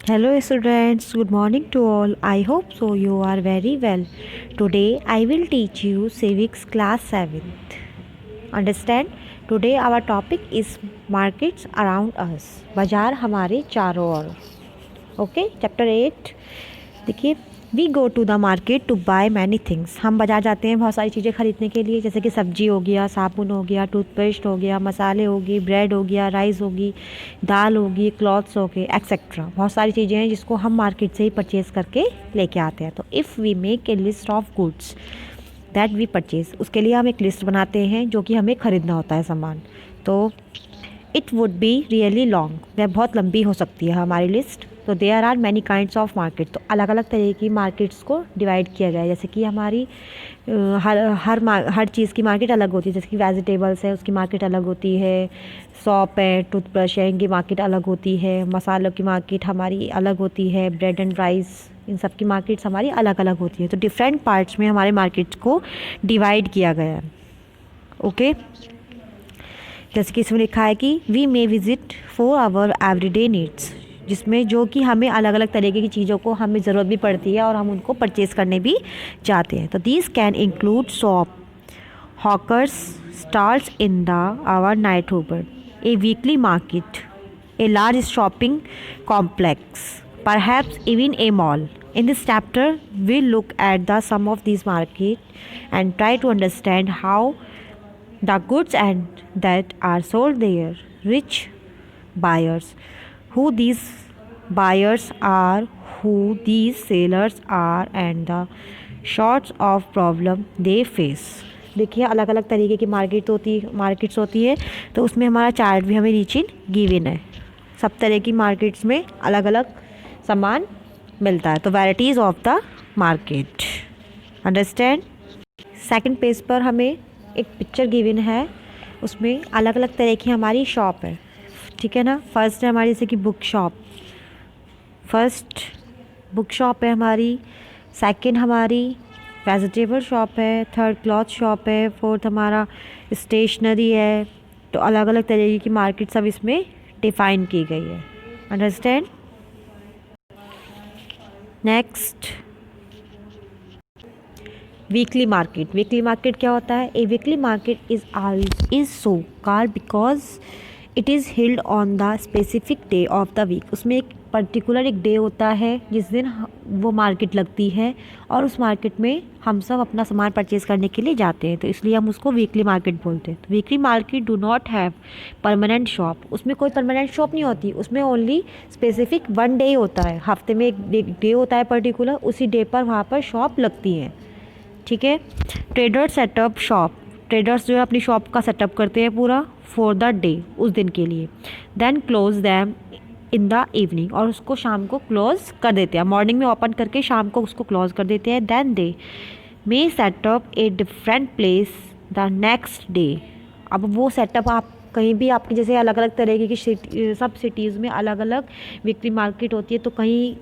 Hello students, good morning to all. I hope so you are very well. Today I will teach you civics class 7th. Understand? Today our topic is markets around us. बाजार हमारे चारों ओर. Okay, chapter 8. देखिए, we go to the market to buy many things. हम बाजार जाते हैं बहुत सारी चीज़ें खरीदने के लिए, जैसे कि सब्जी हो गया, साबुन हो गया, टूथपेस्ट हो गया, मसाले होगी, ब्रेड हो गया, राइस होगी, दाल होगी, क्लॉथ्स हो गए, एक्सेट्रा. बहुत सारी चीज़ें हैं जिसको हम मार्केट से ही परचेज़ करके लेके आते हैं. तो if we make a list of goods that we purchase, उसके लिए हम एक लिस्ट बनाते हैं जो कि हमें ख़रीदना होता है सामान. तो it would be really long, वह बहुत लंबी हो सकती है हमारी लिस्ट. तो there are many kinds of market. तो अलग अलग तरह की मार्केट्स को डिवाइड किया गया है. जैसे कि हमारी हर चीज़ की मार्केट अलग होती है. जैसे कि वेजिटेबल्स है, उसकी मार्केट अलग होती है. सॉप है, टूथब्रश है, इनकी मार्केट अलग होती है. मसालों की मार्केट हमारी अलग होती है. ब्रेड एंड राइस, इन सब की मार्केट्स हमारी अलग अलग होती है. तो डिफरेंट पार्ट्स में हमारे मार्केट्स को डिवाइड किया गया है. ओके, जैसे कि इसमें लिखा है कि we may visit for our everyday needs, जिसमें जो कि हमें अलग अलग तरीके की चीज़ों को हमें ज़रूरत भी पड़ती है और हम उनको परचेज़ करने भी जाते हैं. तो these can include shop, hawkers, stalls in the our neighbourhood, a weekly market, a large shopping complex, perhaps even a mall. In this chapter, we'll look at the some of these market and try to understand how the goods and that are sold there, rich buyers, who these buyers are, who these sellers are, and the sorts of problem they face. देखिए, अलग अलग तरीके की markets होती है. तो उसमें हमारा चार्ट भी हमें नीचे गिवन है. सब तरह की मार्केट्स में अलग अलग सामान मिलता है. तो varieties of the market. Understand? Second page पर हमें एक पिक्चर गिवन है. उसमें अलग अलग तरह की हमारी शॉप है. ठीक है ना. फर्स्ट है हमारी जैसे कि book shop. First book shop है हमारी. सेकंड हमारी वेजिटेबल शॉप है. थर्ड क्लॉथ शॉप है. फोर्थ हमारा स्टेशनरी है. तो अलग अलग तरीके की मार्केट सब इसमें डिफाइन की गई है. Understand? Next, weekly market. Weekly market क्या होता है? A weekly market is so called because it is held on the specific day of the week. उसमें एक पर्टिकुलर एक डे होता है जिस दिन वो मार्केट लगती है और उस मार्केट में हम सब अपना सामान परचेज़ करने के लिए जाते हैं. तो इसलिए हम उसको वीकली मार्केट बोलते हैं. तो weekly market do not have permanent shop. उसमें कोई परमानेंट शॉप नहीं होती. उसमें ओनली स्पेसिफिक वन डे होता है. हफ्ते में एक डे होता है पर्टिकुलर. उसी डे पर वहाँ पर शॉप लगती है. ठीक है. Traders setup shop. ट्रेडर्स जो है अपनी शॉप का सेटअप करते हैं पूरा फॉर द डे, उस दिन के लिए. Then close them in the evening, और उसको शाम को क्लोज़ कर देते हैं. मॉर्निंग में ओपन करके शाम को उसको क्लोज़ कर देते हैं. Then they may set up a different place the next day. अब वो सेटअप आप कहीं भी आपकी जैसे अलग अलग तरीके की सब सिटीज़ में अलग अलग वीकली मार्केट होती है. तो कहीं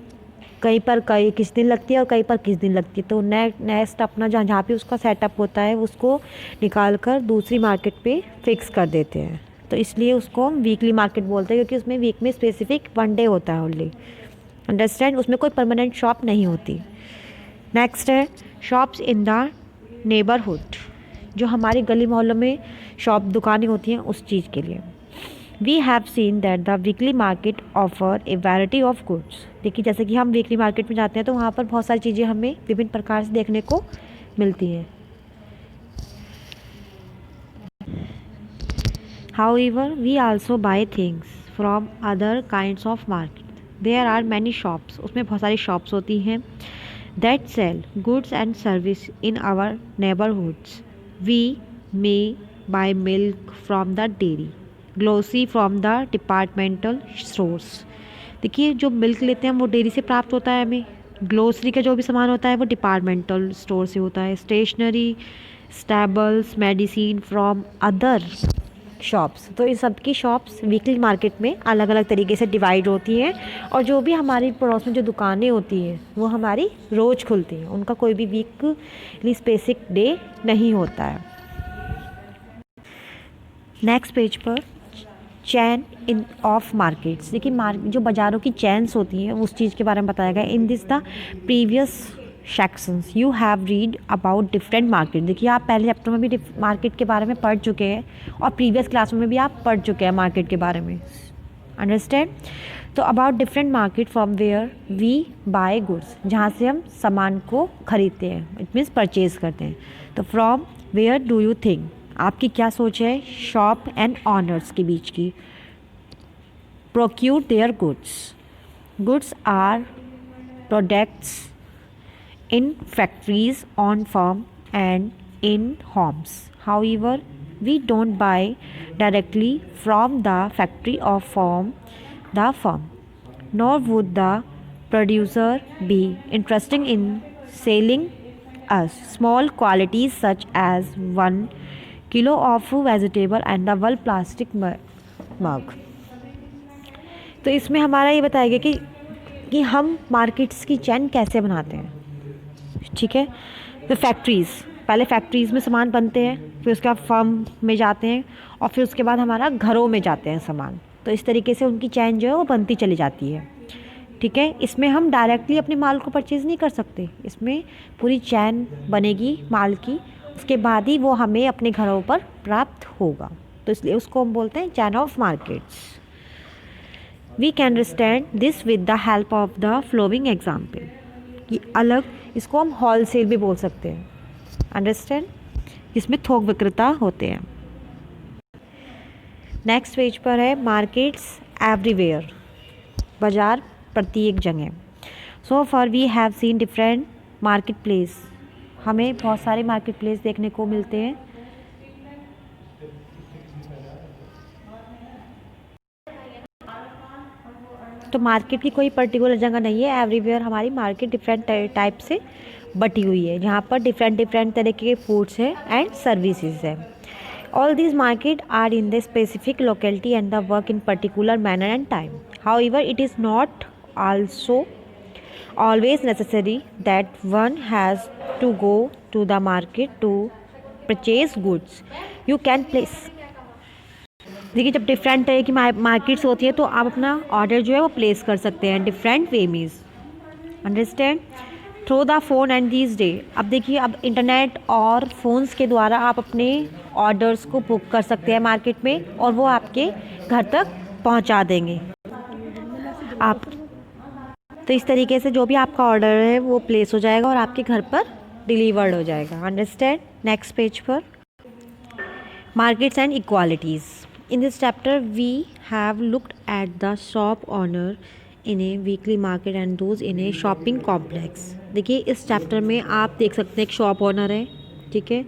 कहीं पर किस दिन लगती है और कहीं पर किस दिन लगती है. तो नेक्स्ट अपना जहाँ पे उसका सेटअप होता है उसको निकाल कर दूसरी मार्केट पे फिक्स कर देते हैं. तो इसलिए उसको हम वीकली मार्केट बोलते हैं, क्योंकि उसमें वीक में स्पेसिफिक वन डे होता है ओनली. अंडरस्टैंड? उसमें कोई परमानेंट शॉप नहीं होती. नेक्स्ट है शॉप्स इन द नेबरहुड. जो हमारी गली मोहल्लों में शॉप दुकानें होती हैं उस चीज़ के लिए. We have seen that the weekly market offer a variety of goods. देखिए, जैसे कि हम वीकली मार्केट में जाते हैं तो वहाँ पर बहुत सारी चीज़ें हमें विभिन्न प्रकार से देखने को मिलती हैं. However we also buy things from other kinds of market. There are many shops. उसमें बहुत सारी शॉप्स होती हैं that sell goods and service in our neighbourhoods. We may buy milk from the dairy, grocery from the departmental stores. देखिए, जो milk लेते हैं वो डेयरी से प्राप्त होता है हमें. ग्लोसरी का जो भी सामान होता है वो डिपार्टमेंटल स्टोर से होता है. Stationery, stables, medicine from other shops. तो इन सब की शॉप्स वीकली मार्केट में अलग अलग तरीके से डिवाइड होती हैं. और जो भी हमारी पड़ोस में जो दुकानें होती हैं वो हमारी रोज़ खुलती हैं. उनका कोई भी वीकली स्पेसिफिक डे नहीं होता है. नेक्स्ट पेज पर चैन इन ऑफ मार्केट्स। देखिए जो बाज़ारों की चैन्स होती हैं उस चीज़ के बारे में बताया गया। In this the previous sections you have read about different market. देखिए आप पहले चैप्टर में भी मार्केट के बारे में पढ़ चुके हैं और प्रीवियस क्लास में भी आप पढ़ चुके हैं मार्केट के बारे में। अंडरस्टैंड। तो about different market from where we buy goods, जहाँ से हम सामान को खरीदते हैं, इट मीन्स परचेज करते हैं। तो from where do you think, आपकी क्या सोच है शॉप एंड ऑनर्स के बीच की। Procure their goods, goods are products in factories on farm and in homes. However we don't buy directly from the factory or from the farm, nor would the producer be interested in selling us small quantities such as 1 kilo of vegetable and the one plastic mug। तो इसमें हमारा ये बताया गया कि हम markets की चैन कैसे बनाते हैं। ठीक है। तो फैक्ट्रीज़, पहले फैक्ट्रीज़ में सामान बनते हैं, फिर उसके बाद फर्म में जाते हैं और फिर उसके बाद हमारा घरों में जाते हैं सामान। तो इस तरीके से उनकी चैन जो है वो बनती चली जाती है। ठीक है। इसमें हम डायरेक्टली अपने माल को परचेज़ नहीं कर सकते, इसमें पूरी चैन बनेगी माल की, उसके बाद ही वो हमें अपने घरों पर प्राप्त होगा। तो इसलिए उसको हम बोलते हैं chain of markets. We can understand this with the help of the following example. कि अलग इसको हम होल सेल भी बोल सकते हैं। अंडरस्टैंड। इसमें थोक विक्रेता होते हैं। नेक्स्ट पेज पर है मार्केट्स एवरीवेयर, बाज़ार प्रत्येक जगह। So for we have seen different market place, हमें बहुत सारे मार्केट प्लेस देखने को मिलते हैं। तो मार्केट की कोई पर्टिकुलर जगह नहीं है, एवरीवेयर हमारी मार्केट डिफरेंट टाइप से बटी हुई है, जहाँ पर डिफरेंट डिफरेंट तरीके के फूड्स है एंड सर्विसेज है। All these market are in the specific locality and the work in particular manner and time. However it is not also always necessary that one has to go to the market to purchase goods. You can place। देखिए जब different तरह की markets होती है तो आप अपना order जो है वो प्लेस कर सकते हैं डिफरेंट वे मीज। Understand. Through the phone and these day, अब देखिए अब इंटरनेट और फ़ोन्स के द्वारा आप अपने ऑर्डर्स को बुक कर सकते हैं मार्केट में और वो आपके घर तक पहुंचा देंगे आप। तो इस तरीके से जो भी आपका ऑर्डर है वो प्लेस हो जाएगा और आपके घर पर डिलीवर्ड हो जाएगा। अंडरस्टैंड। नेक्स्ट पेज पर markets and equalities. In this chapter we have looked at the shop owner in a weekly market and those in a shopping complex. देखिए इस चैप्टर में आप देख सकते हैं एक शॉप ऑनर है, ठीक है,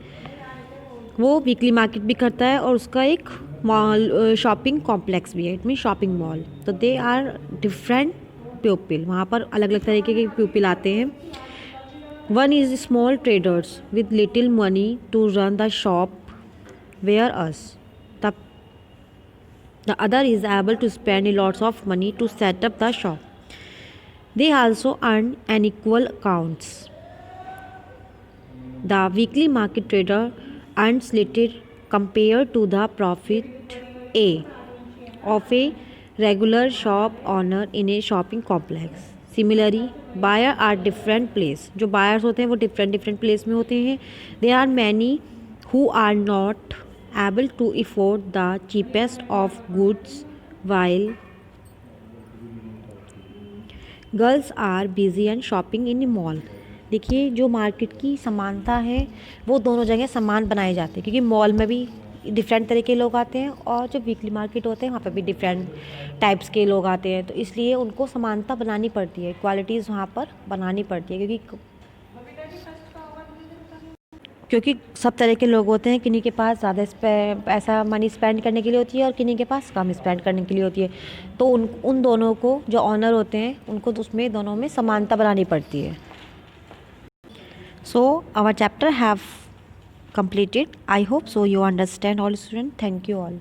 वो वीकली मार्केट भी करता है और उसका एक मॉल शॉपिंग कॉम्प्लेक्स भी है, इट मीन शॉपिंग मॉल। तो दे आर डिफरेंट पीपल, वहाँ पर अलग अलग तरीके के पीपल आते हैं। One is small traders with little money to run the shop where us the other is able to spend lots of money to set up the shop. They also earn unequal accounts. The weekly market trader earns little compared to the profit of a regular shop owner in a shopping complex. Similarly, buyer are different place. जो buyers होते हैं वो different place में होते हैं. There are many who are not able to afford the cheapest of goods while girls are busy and shopping in a mall. देखिए जो market की समानता है वो दोनों जगह समान बनाए जाते हैं, क्योंकि मॉल में भी डिफरेंट तरह के लोग आते हैं और जो वीकली मार्केट होते हैं वहाँ पर भी डिफरेंट टाइप्स के लोग आते हैं। तो इसलिए उनको समानता बनानी पड़ती है, क्वालिटीज़ वहाँ पर बनानी पड़ती है, क्योंकि सब तरह के लोग होते हैं। किन्हीं के पास ज़्यादा पैसा मनी स्पेंड करने के लिए होती है और किन्हीं के पास कम स्पेंड करने के लिए होती है। तो उन दोनों को जो ऑनर होते हैं उनको तो उसमें दोनों में समानता बनानी पड़ती है। So our chapter have completed. I hope so you understand all students. Thank you all.